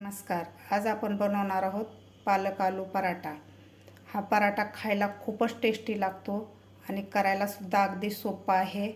नमस्कार. आज आपण बनवणार आहोत पालक आलू पराठा. हा पराठा खायला खूपच टेस्टी लागतो आणि करायला सुद्धा अगदी सोपा आहे.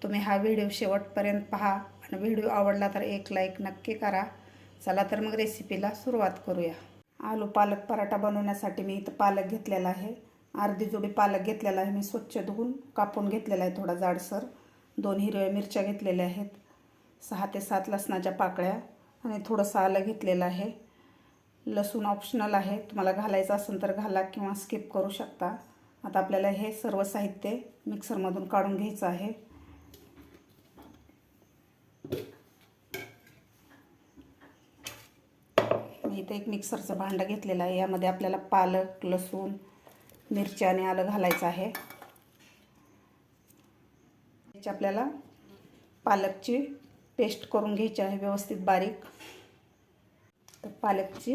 तुम्ही हा व्हिडिओ शेवटपर्यंत पहा आणि व्हिडिओ आवडला तर एक लाईक नक्की करा. चला तर मग रेसिपीला सुरुवात करूया. आलू पालक पराठा बनवण्यासाठी मी इथं पालक घेतलेला आहे. अर्धी जुडी पालक घेतलेला आहे. मी स्वच्छ धुवून कापून घेतलेला आहे थोडा जाडसर. 2 हिरव्या मिरच्या घेतलेल्या आहेत. 6 ते 7 लसणाच्या पाकळ्या आणि थोडंसं आलं घेतलेलं आहे. लसूण ऑप्शनल आहे, तुम्हाला घालायचं असेल तर घाला किंवा स्किप करू शकता. आता आपल्याला हे सर्व साहित्य मिक्सरमधून काढून घ्यायचं आहे. मी इथे एक मिक्सरचं भांडं घेतलेलं आहे. यामध्ये आपल्याला पालक, लसूण, मिरच्या आणि आलं घालायचं आहे. याची आपल्याला पालकची पेस्ट करून घ्यायची आहे व्यवस्थित बारीक. तर पालकची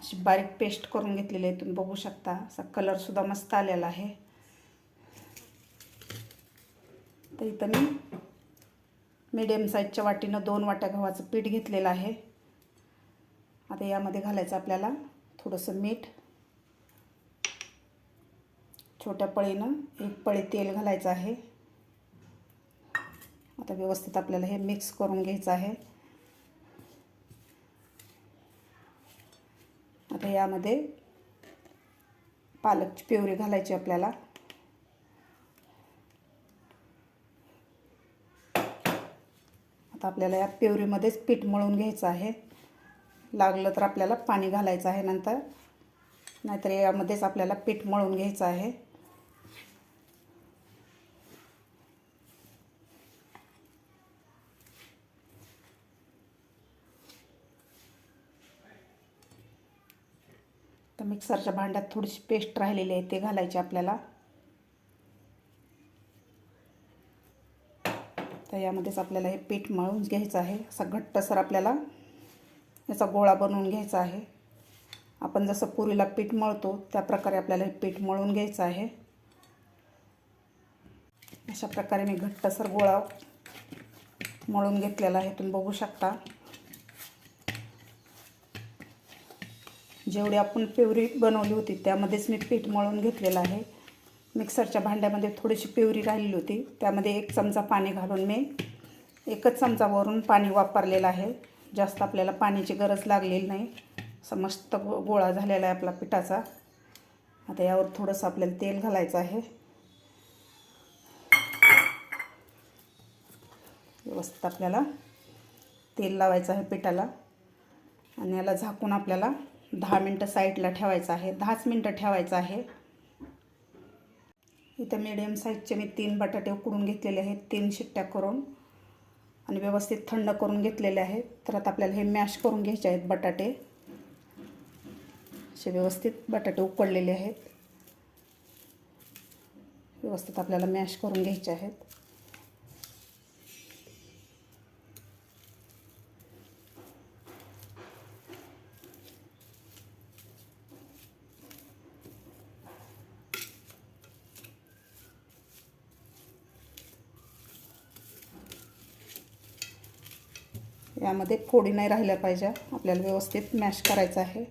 अशी बारीक पेस्ट करून घेतलेली आहे. तुम्ही बघू शकता असा कलरसुद्धा मस्त आलेला आहे. तर इथं मी मीडियम साईजच्या वाटीनं 2 वाट्या गव्हाचं पीठ घेतलेलं आहे. आता यामध्ये घालायचं आपल्याला थोडंसं मीठ. छोट्या पळीनं 1 पळी तेल घालायचं आहे. आता व्यवस्थित आपल्याला हे मिक्स करून घ्यायचं आहे. आता यामध्ये पालकची प्युरी घालायची आपल्याला. आता आपल्याला या प्युरीमध्येच पीठ मळून घ्यायचं आहे. लागलं तर आपल्याला पाणी घालायचं आहे नंतर, नाहीतर यामध्येच आपल्याला पीठ मळून घ्यायचं आहे. तर मिक्सरच्या भांड्यात थोडीशी पेस्ट राहिलेली आहे ते घालायची आपल्याला. तर यामध्येच आपल्याला हे पीठ मळून घ्यायचं आहे. असा घट्टसर आपल्याला याचा गोळा बनवून घ्यायचा आहे. आपण जसं पुरीला पीठ मळतो त्या प्रकारे आपल्याला हे पीठ मळून घ्यायचं आहे. अशा प्रकारे मी घट्टसर गोळा मळून घेतलेला आहे. तुम्ही बघू शकता. जेवढी आपण प्युरी बनवली होती त्यामध्येच मी पीठ मळून घेतलेलं आहे. मिक्सरच्या भांड्यामध्ये थोडीशी प्युरी राहिलेली होती, त्यामध्ये 1 चमचा पाणी घालून मी 1च चमचा वरून पाणी वापरलेलं आहे. जास्त आपल्याला पाण्याची गरज लागलेली नाही. असा मस्त गोळा झालेला आहे आपला पिठाचा. आता यावर थोडंसं आपल्याला तेल घालायचं आहे. व्यवस्थित आपल्याला तेल लावायचं आहे पिठाला आणि याला झाकून आपल्याला 10 मिनटं साईडला ठेवायचं आहे. 10च मिनटं ठेवायचं आहे. इथं मीडियम साईजचे मी 3 बटाटे उकडून घेतलेले आहेत 3 शिट्ट्या करून आणि व्यवस्थित थंड करून घेतलेले आहेत. तर आता आपल्याला हे मॅश करून घ्यायचे आहेत बटाटे. असे व्यवस्थित बटाटे उकडलेले आहेत. व्यवस्थित आपल्याला मॅश करून घ्यायचे आहेत. यामध्ये फोडी नाही राहिल्या पाहिजे. आपल्याला व्यवस्थित मॅश करायचं आहे.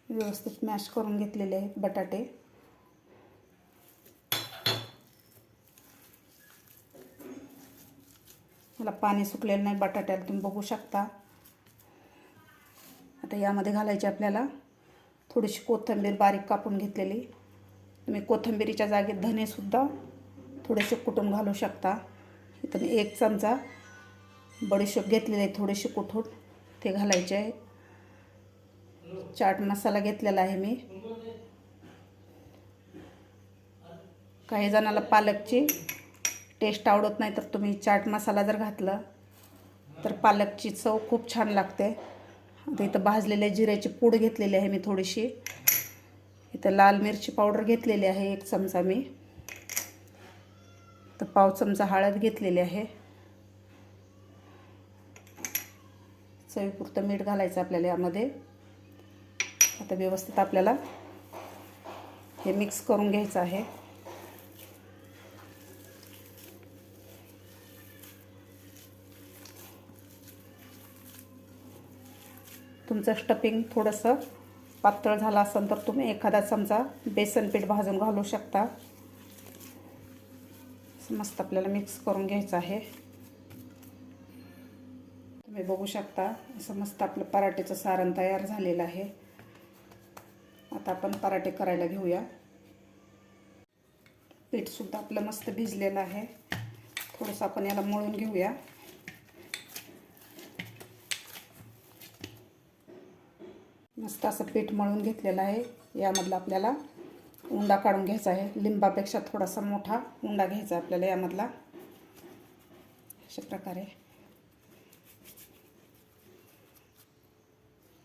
व्यवस्थित मॅश करून घेतलेले आहेत बटाटे. मला पाणी सुकलेलं नाही बटाट्याला, तुम्ही बघू शकता. आता यामध्ये घालायची आपल्याला थोडीशी कोथिंबीर बारीक कापून घेतलेली. तुम्ही कोथिंबीरीच्या जागी धनेसुद्धा थोडेसे कुटून घालू शकता. इथं मी 1 चमचा बडीशेप घेतलेले आहे थोडेसे कुटून, ते घालायचे आहे. चाट मसाला घेतलेला आहे मी. काही जणाला पालकची टेस्ट आवडत नाही, तर तुम्ही चाट मसाला जर घातला तर पालकची चव खूप छान लागते. आता इथं भाजलेल्या जिऱ्याची पूड घेतलेली आहे मी थोडीशी. इथं लाल मिरची पावडर घेतलेली आहे 1 चमचा मी. तर पाव चमचा हळद घेतलेली आहे. चवीपुरतं मीठ घालायचं आपल्याला यामध्ये. आता व्यवस्थित आपल्याला हे मिक्स करून घ्यायचं आहे. तुमचं स्टफिंग थोडंसं पातळ झालं असेल तर तुम्ही एखादा चमचा बेसन पीठ भाजून घालू शकता. मस्त आपल्याला मिक्स करून घ्यायचं आहे. तुम्ही बघू शकता असं मस्त आपलं पराठ्याचं सारण तयार झालेलं आहे. आता आपण पराठे करायला घेऊया. पीठसुद्धा आपलं मस्त भिजलेलं आहे. थोडंसं आपण याला मळून घेऊया. मस्त असं पीठ मळून घेतलेलं आहे. यामधला आपल्याला उंडा काढून घ्यायचा आहे. लिंबापेक्षा थोडासा मोठा उंडा घ्यायचा आपल्याला यामधला. अशा प्रकारे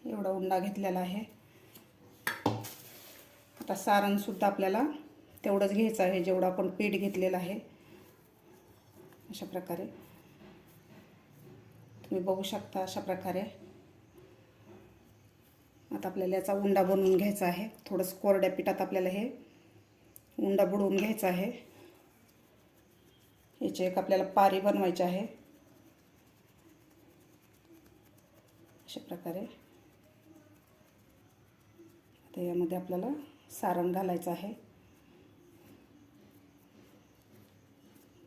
एवढा उंडा घेतलेला आहे. आता सारणसुद्धा आपल्याला तेवढंच घ्यायचं आहे जेवढं आपण पीठ घेतलेलं आहे. अशा प्रकारे तुम्ही बघू शकता. अशा प्रकारे आता आपल्याला याचा उंडा बनवून घ्यायचा आहे. थोडंसं कोरड्या पिठात आपल्याला हे उंडा बुडवून घ्यायचा आहे. याची एक आपल्याला पारी बनवायची आहे. अशा प्रकारे आता यामध्ये आपल्याला सारण घालायचं आहे.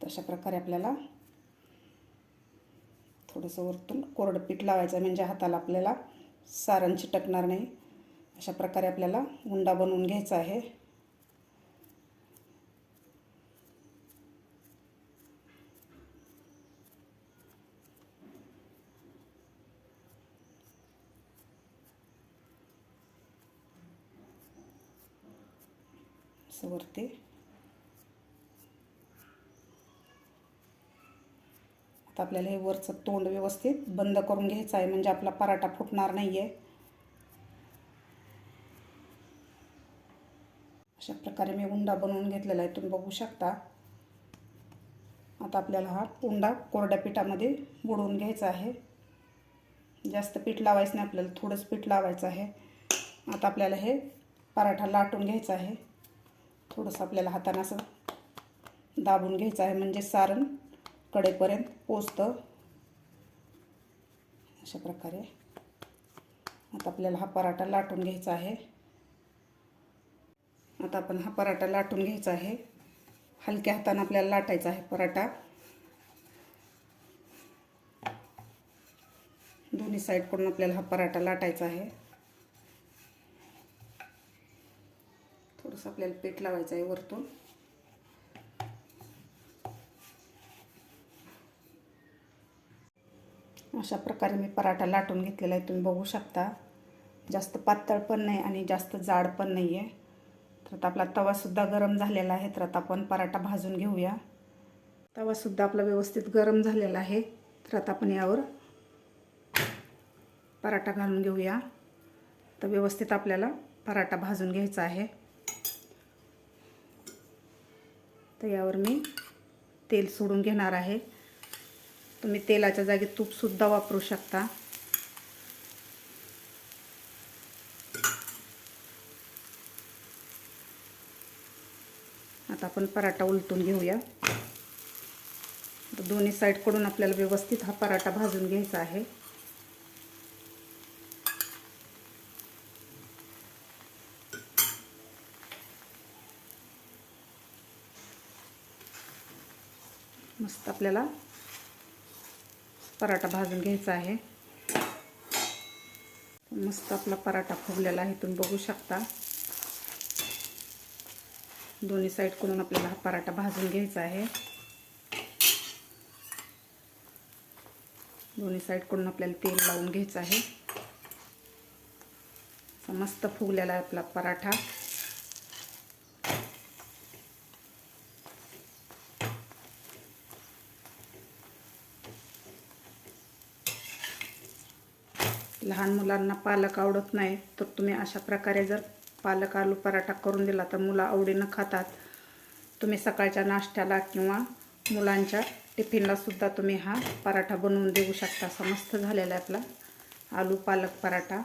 तशा प्रकारे आपल्याला थोडंसं वरतून कोरडं पीठ लावायचं म्हणजे हाताला आपल्याला सारण चिटकणार नाही. अशा प्रकारे आपल्याला उंडा बनवून घ्यायचा आहे. असं वरती आता आपल्याला हे वरचं तोंड व्यवस्थित बंद करून घ्यायचं आहे म्हणजे आपला पराठा फुटणार नाही आहे. अशा प्रकारे मी उंडा बनवून घेतलेला आहे. तुम्ही बघू शकता. आता आपल्याला हा उंडा कोरड्या पिठामध्ये बुडवून घ्यायचा आहे. जास्त पीठ लावायचं नाही आपल्याला, थोडंच पीठ लावायचं आहे. आता आपल्याला हे पराठा लाटून घ्यायचा आहे. थोडंसं आपल्याला हाताने असं दाबून घ्यायचं आहे म्हणजे सारण कडेपर्यंत पोचतं. अशा प्रकारे आता आपल्याला हा पराठा लाटून घ्यायचा आहे. आता आपण हा पराठा लाटून घ्यायचा आहे. हलक्या हाताने आपल्याला लाटायचा आहे पराठा. दोन्ही साईडकडून आपल्याला हा पराठा लाटायचा आहे. थोडंसं आपल्याला पीठ लावायचं आहे वरतून. अशा प्रकारे मी पराठा लाटून घेतलेला आहे. तुम्ही बघू शकता. जास्त पातळ पण नाही आणि जास्त जाड पण नाही आहे. तर आता आपला तवासुद्धा गरम झालेला आहे. तर आता आपण पराठा भाजून घेऊया. तवासुद्धा आपला व्यवस्थित गरम झालेला आहे. तर आता आपण यावर पराठा घालून घेऊया. तर व्यवस्थित आपल्याला पराठा भाजून घ्यायचा आहे. तर यावर मी तेल सोडून घेणार आहे. तुम्ही तेलाच्या जागी तूपसुद्धा वापरू शकता. आता आपण पराठा उलटून घेऊया. दोन्ही साईडकडून आपल्याला व्यवस्थित हा पराठा भाजून घ्यायचा आहे. मस्त आपल्याला पराठा भाजून घ्यायचा आहे. मस्त आपला पराठा फुगलेला आहे. तुम्ही बघू शकता. दोन्ही साईडकडून आपल्याला हा पराठा भाजून घ्यायचा आहे. दोन्ही साईडकडून आपल्याला तेल लावून घ्यायचं आहे. मस्त फुगलेला आहे आपला पराठा. लहान मुलांना पालक आवडत नाही तर तुम्ही अशा प्रकारे जर पालक आलू पराठा करून दिला तर मुलं आवडीनं खातात. तुम्ही सकाळच्या नाश्त्याला किंवा मुलांच्या टिफिनला सुद्धा तुम्ही हा पराठा बनवून देऊ शकता. मस्त झालेला आहे आपला आलू पालक पराठा.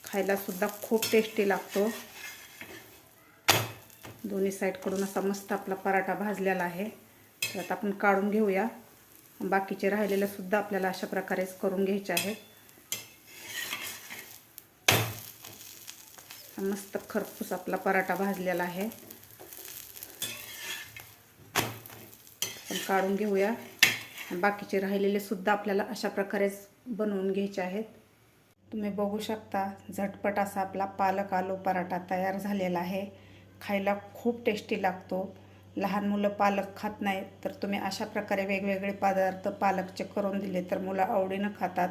खायला सुद्धा खूप टेस्टी लागतो. दोन्ही साईडकडून असा मस्त आपला पराठा भाजलेला आहे. तर आता आपण काढून घेऊया. बाकीचे राहिलेले सुद्धा आपल्याला अशा प्रकारेच करून घ्यायचे आहेत. मस्त खरपूस आपला पराठा भाजलेला आहे. पण काढून घेऊया. बाकीचे राहिलेले सुद्धा आपल्याला अशा प्रकारेच बनवून घ्यायचे आहेत. तुम्ही बघू शकता झटपट असा आपला पालक आलू पराठा तयार झालेला आहे. खायला खूप टेस्टी लागतो. लहान मुलं पालक खात नाहीत तर तुम्ही अशा प्रकारे वेगवेगळे पदार्थ पालकचे करून दिले तर मुलं आवडीनं खातात.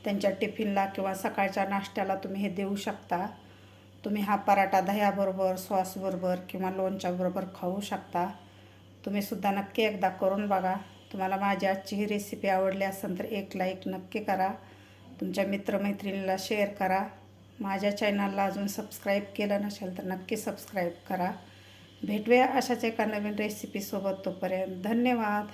त्यांच्या टिफिनला किंवा सकाळच्या नाश्त्याला तुम्ही हे देऊ शकता. तुम्ही हा पराठा दह्याबरोबर, सॉसबरोबर किंवा लोणच्याबरोबर खाऊ शकता. तुम्ही सुद्धा नक्की एकदा करून बघा. तुम्हाला माझी आजची ही रेसिपी आवडली असेल तर एक लाईक नक्की करा. तुमच्या मित्रमैत्रिणीला शेअर करा. माझ्या चॅनलला अजून सबस्क्राईब केलं नसेल तर नक्की सबस्क्राईब करा. भेटूया अशाच एका नवीन रेसिपीसोबत. तोपर्यंत धन्यवाद.